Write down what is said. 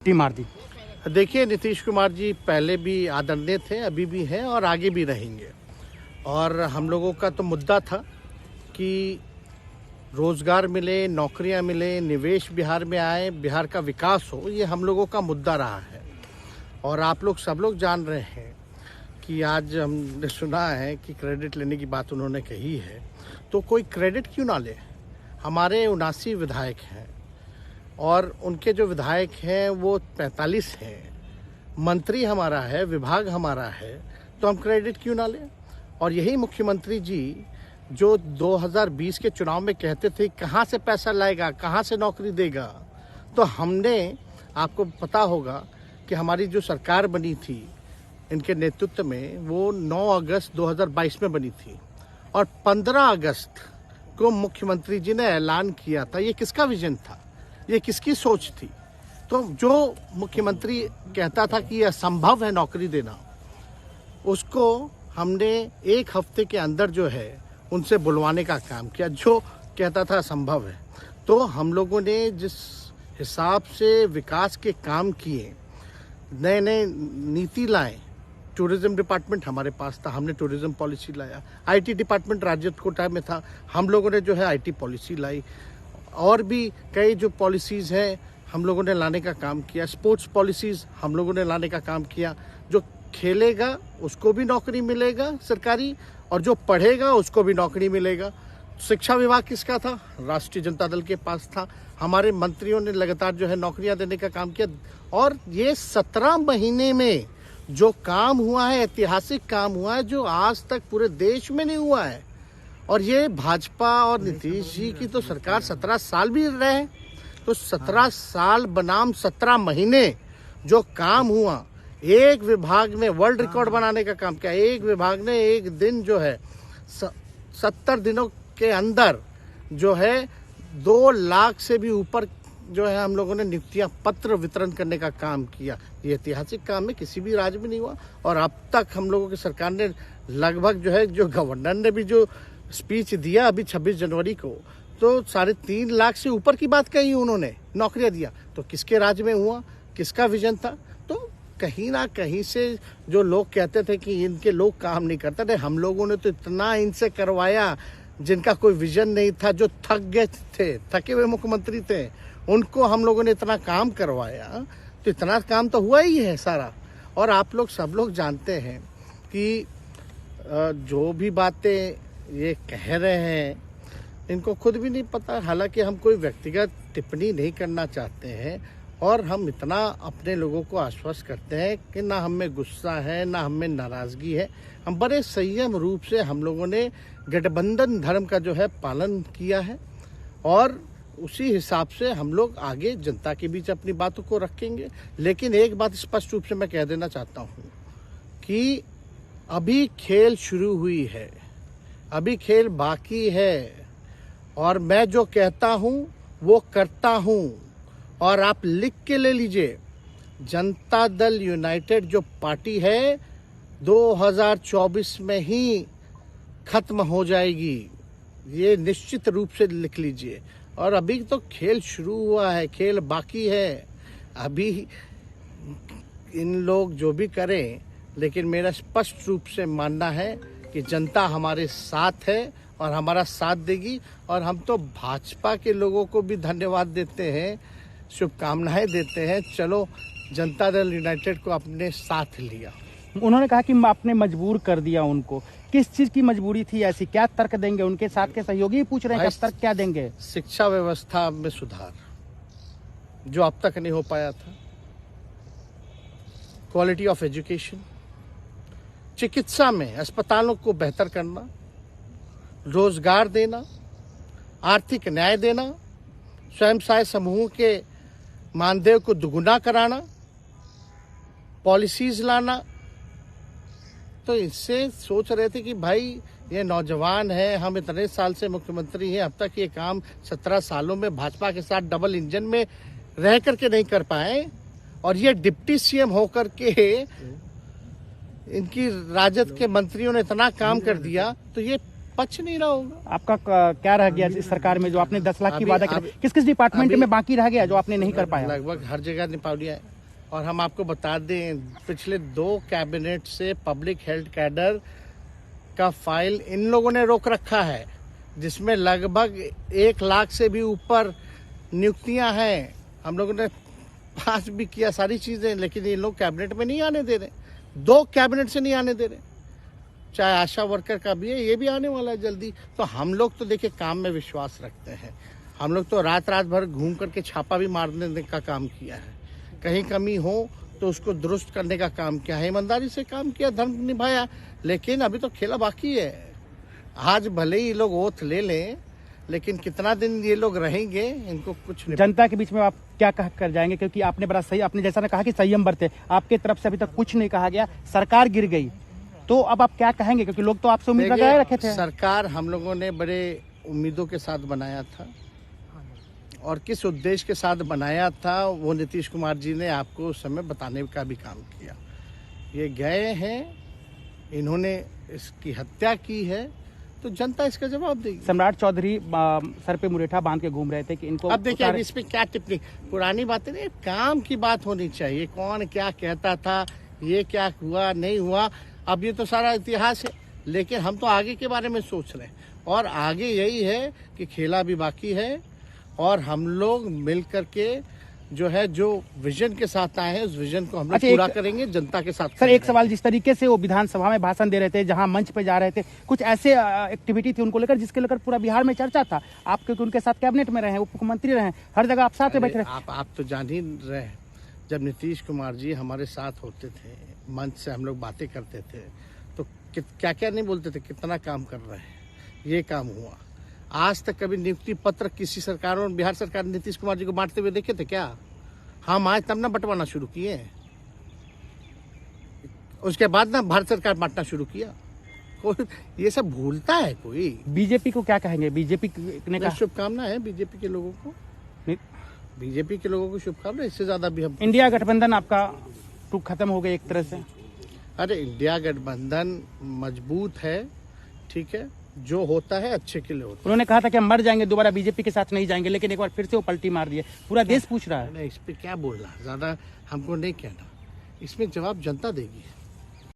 मार दी। देखिए, नीतीश कुमार जी पहले भी आदरणीय थे, अभी भी हैं और आगे भी रहेंगे। और हम लोगों का तो मुद्दा था कि रोजगार मिले, नौकरियां मिले, निवेश बिहार में आए, बिहार का विकास हो, ये हम लोगों का मुद्दा रहा है। और आप लोग सब लोग जान रहे हैं कि आज हमने सुना है कि क्रेडिट लेने की बात उन्होंने कही है, तो कोई क्रेडिट क्यों ना ले। हमारे 79 विधायक हैं और उनके जो विधायक हैं वो 45 हैं, मंत्री हमारा है, विभाग हमारा है, तो हम क्रेडिट क्यों ना लें। और यही मुख्यमंत्री जी जो 2020 के चुनाव में कहते थे कहाँ से पैसा लाएगा, कहाँ से नौकरी देगा, तो हमने, आपको पता होगा कि हमारी जो सरकार बनी थी इनके नेतृत्व में, वो 9 अगस्त 2022 में बनी थी और 15 अगस्त को मुख्यमंत्री जी ने ऐलान किया था। ये किसका विजन था, ये किसकी सोच थी। तो जो मुख्यमंत्री कहता था कि यह असंभव है नौकरी देना, उसको हमने एक हफ्ते के अंदर जो है उनसे बुलवाने का काम किया। जो कहता था असंभव है, तो हम लोगों ने जिस हिसाब से विकास के काम किए, नए नए नीति लाए, टूरिज्म डिपार्टमेंट हमारे पास था, हमने टूरिज्म पॉलिसी लाया। आईटी डिपार्टमेंट राज्य कोटा में था, हम लोगों ने जो है आईटी पॉलिसी लाई। और भी कई जो पॉलिसीज़ हैं हम लोगों ने लाने का काम किया। स्पोर्ट्स पॉलिसीज़ हम लोगों ने लाने का काम किया। जो खेलेगा उसको भी नौकरी मिलेगा सरकारी, और जो पढ़ेगा उसको भी नौकरी मिलेगा। शिक्षा विभाग किसका था? राष्ट्रीय जनता दल के पास था। हमारे मंत्रियों ने लगातार जो है नौकरियां देने का काम किया। और ये 17 महीने में जो काम हुआ है, ऐतिहासिक काम हुआ है, जो आज तक पूरे देश में नहीं हुआ है। और ये भाजपा और नीतीश जी की तो सरकार 17 साल भी रहे, तो 17 साल बनाम 17 महीने जो काम हुआ, एक विभाग में वर्ल्ड रिकॉर्ड बनाने का काम किया। एक विभाग ने एक दिन जो है 70 दिनों के अंदर जो है 2 लाख से भी ऊपर जो है हम लोगों ने नियुक्तियां पत्र वितरण करने का काम किया। ये ऐतिहासिक काम है, किसी भी राज्य में नहीं हुआ। और अब तक हम लोगों की सरकार ने लगभग जो है, जो गवर्नर ने भी जो स्पीच दिया अभी 26 जनवरी को, तो 3.5 लाख से ऊपर की बात कही उन्होंने, नौकरियां दिया। तो किसके राज्य में हुआ, किसका विजन था? तो कहीं ना कहीं से जो लोग कहते थे कि इनके लोग काम नहीं करते थे, हम लोगों ने तो इतना इनसे करवाया जिनका कोई विजन नहीं था, जो थक गए थे, थके हुए मुख्यमंत्री थे, उनको हम लोगों ने इतना काम करवाया। तो इतना काम तो हुआ ही है सारा। और आप लोग सब लोग जानते हैं कि जो भी बातें ये कह रहे हैं इनको खुद भी नहीं पता। हालांकि हम कोई व्यक्तिगत टिप्पणी नहीं करना चाहते हैं, और हम इतना अपने लोगों को आश्वस्त करते हैं कि ना हम में गुस्सा है, ना हम में नाराजगी है। हम बड़े संयम रूप से हम लोगों ने गठबंधन धर्म का जो है पालन किया है, और उसी हिसाब से हम लोग आगे जनता के बीच अपनी बातों को रखेंगे। लेकिन एक बात स्पष्ट रूप से मैं कह देना चाहता हूँ कि अभी खेल शुरू हुई है, अभी खेल बाकी है। और मैं जो कहता हूँ वो करता हूँ। और आप लिख के ले लीजिए, जनता दल यूनाइटेड जो पार्टी है 2024 में ही खत्म हो जाएगी, ये निश्चित रूप से लिख लीजिए। और अभी तो खेल शुरू हुआ है, खेल बाकी है। अभी इन लोग जो भी करें, लेकिन मेरा स्पष्ट रूप से मानना है कि जनता हमारे साथ है और हमारा साथ देगी। और हम तो भाजपा के लोगों को भी धन्यवाद देते हैं, शुभकामनाएं देते हैं। चलो, जनता दल यूनाइटेड को अपने साथ लिया। उन्होंने कहा कि आपने मजबूर कर दिया उनको। किस चीज की मजबूरी थी ऐसी? क्या तर्क देंगे? उनके साथ के सहयोगी पूछ रहे हैं, तर्क क्या देंगे? शिक्षा व्यवस्था में सुधार जो अब तक नहीं हो पाया था, क्वालिटी ऑफ एजुकेशन, चिकित्सा में अस्पतालों को बेहतर करना, रोजगार देना, आर्थिक न्याय देना, स्वयं सहायता समूह के मानदेय को दुगुना कराना, पॉलिसीज लाना। तो इससे सोच रहे थे कि भाई ये नौजवान है, हम इतने साल से मुख्यमंत्री हैं, अब तक ये काम 17 सालों में भाजपा के साथ डबल इंजन में रह करके नहीं कर पाए, और ये डिप्टी सीएम होकर के इनकी राजद के मंत्रियों ने इतना काम कर दिया। तो ये पच नहीं रहा होगा। आपका क्या रह गया इस सरकार में जो आपने 10 लाख की अभी- वादा किया? अभी- किस किस डिपार्टमेंट अभी- में बाकी रह गया जो आपने नहीं कर पाया? लगभग हर जगह निपा लिया है। और हम आपको बता दें, पिछले 2 कैबिनेट से पब्लिक हेल्थ कैडर का फाइल इन लोगों ने रोक रखा है, जिसमें लगभग 1 लाख से भी ऊपर नियुक्तियां हैं। हम लोगों ने पास भी किया सारी चीजें, लेकिन ये लोग कैबिनेट में नहीं आने दे रहे। 2 कैबिनेट से नहीं आने दे रहे। चाहे आशा वर्कर का भी है, ये भी आने वाला है जल्दी। तो हम लोग तो देखिए काम में विश्वास रखते हैं। हम लोग तो रात भर घूम करके छापा भी मारने का काम किया है। कहीं कमी हो तो उसको दुरुस्त करने का काम किया है, ईमानदारी से काम किया, धर्म निभाया। लेकिन अभी तो खेला बाकी है। आज भले ही लोग ओथ ले लें, लेकिन कितना दिन ये लोग रहेंगे, इनको कुछ नहीं। जनता के बीच में आप क्या कह कर जाएंगे? क्योंकि आपने बड़ा सही, आपने जैसा ने कहा कि संयम बरते, आपके तरफ से अभी तक कुछ नहीं कहा गया, सरकार गिर गई, तो अब आप क्या कहेंगे? क्योंकि लोग तो आपसे उम्मीद लगाए रखे थे। सरकार हम लोगों ने बड़े उम्मीदों के साथ बनाया था, और किस उद्देश्य के साथ बनाया था वो नीतीश कुमार जी ने आपको उस समय बताने का भी काम किया। ये गए हैं, इन्होंने इसकी हत्या की है, तो जनता इसका जवाब देगी। सम्राट चौधरी सर पे मुरेठा बांध के घूम रहे थे कि इनको अब देखिए, अब इस पे क्या टिप्पणी, पुरानी बातें नहीं, काम की बात होनी चाहिए। कौन क्या कहता था, ये क्या हुआ नहीं हुआ, अब ये तो सारा इतिहास है। लेकिन हम तो आगे के बारे में सोच रहे हैं, और आगे यही है कि खेला भी बाकी है, और हम लोग मिल करके जो है, जो विजन के साथ आए हैं, उस विजन को हम लोग पूरा करेंगे जनता के साथ। सर एक सवाल, जिस तरीके से वो विधानसभा में भाषण दे रहे थे, जहां मंच पे जा रहे थे, कुछ ऐसे एक्टिविटी थी उनको लेकर जिसके लेकर पूरा बिहार में चर्चा था। आप क्योंकि उनके साथ कैबिनेट में रहे, उप मुख्यमंत्री रहे, हर जगह आप साथ में बैठे रहे। आप तो जान ही रहे हैं, जब नीतीश कुमार जी हमारे साथ होते थे, मंच से हम लोग बातें करते थे, तो क्या क्या नहीं बोलते थे, कितना काम कर रहे हैं, ये काम हुआ। आज तक कभी नियुक्ति पत्र किसी सरकारों, बिहार सरकार ने नीतीश कुमार जी को बांटते हुए देखे थे क्या? हम आए तब ना बंटवाना शुरू किए, उसके बाद ना भारत सरकार बांटना शुरू किया। कोई ये सब भूलता है कोई? बीजेपी को क्या कहेंगे? बीजेपी ने कहा शुभकामना है बीजेपी के लोगों को, बीजेपी के लोगों को शुभकामना। इससे ज्यादा भी हम, इंडिया गठबंधन आपका टूक खत्म हो गई एक तरह से। अरे इंडिया गठबंधन मजबूत है, ठीक है, जो होता है अच्छे के लिए होता है। उन्होंने कहा था कि हम मर जाएंगे, दोबारा बीजेपी के साथ नहीं जाएंगे, लेकिन एक बार फिर से वो पलटी मार दिए। पूरा देश पूछ रहा है। इस पे क्या बोलना, ज्यादा हमको नहीं कहना, इसमें जवाब जनता देगी।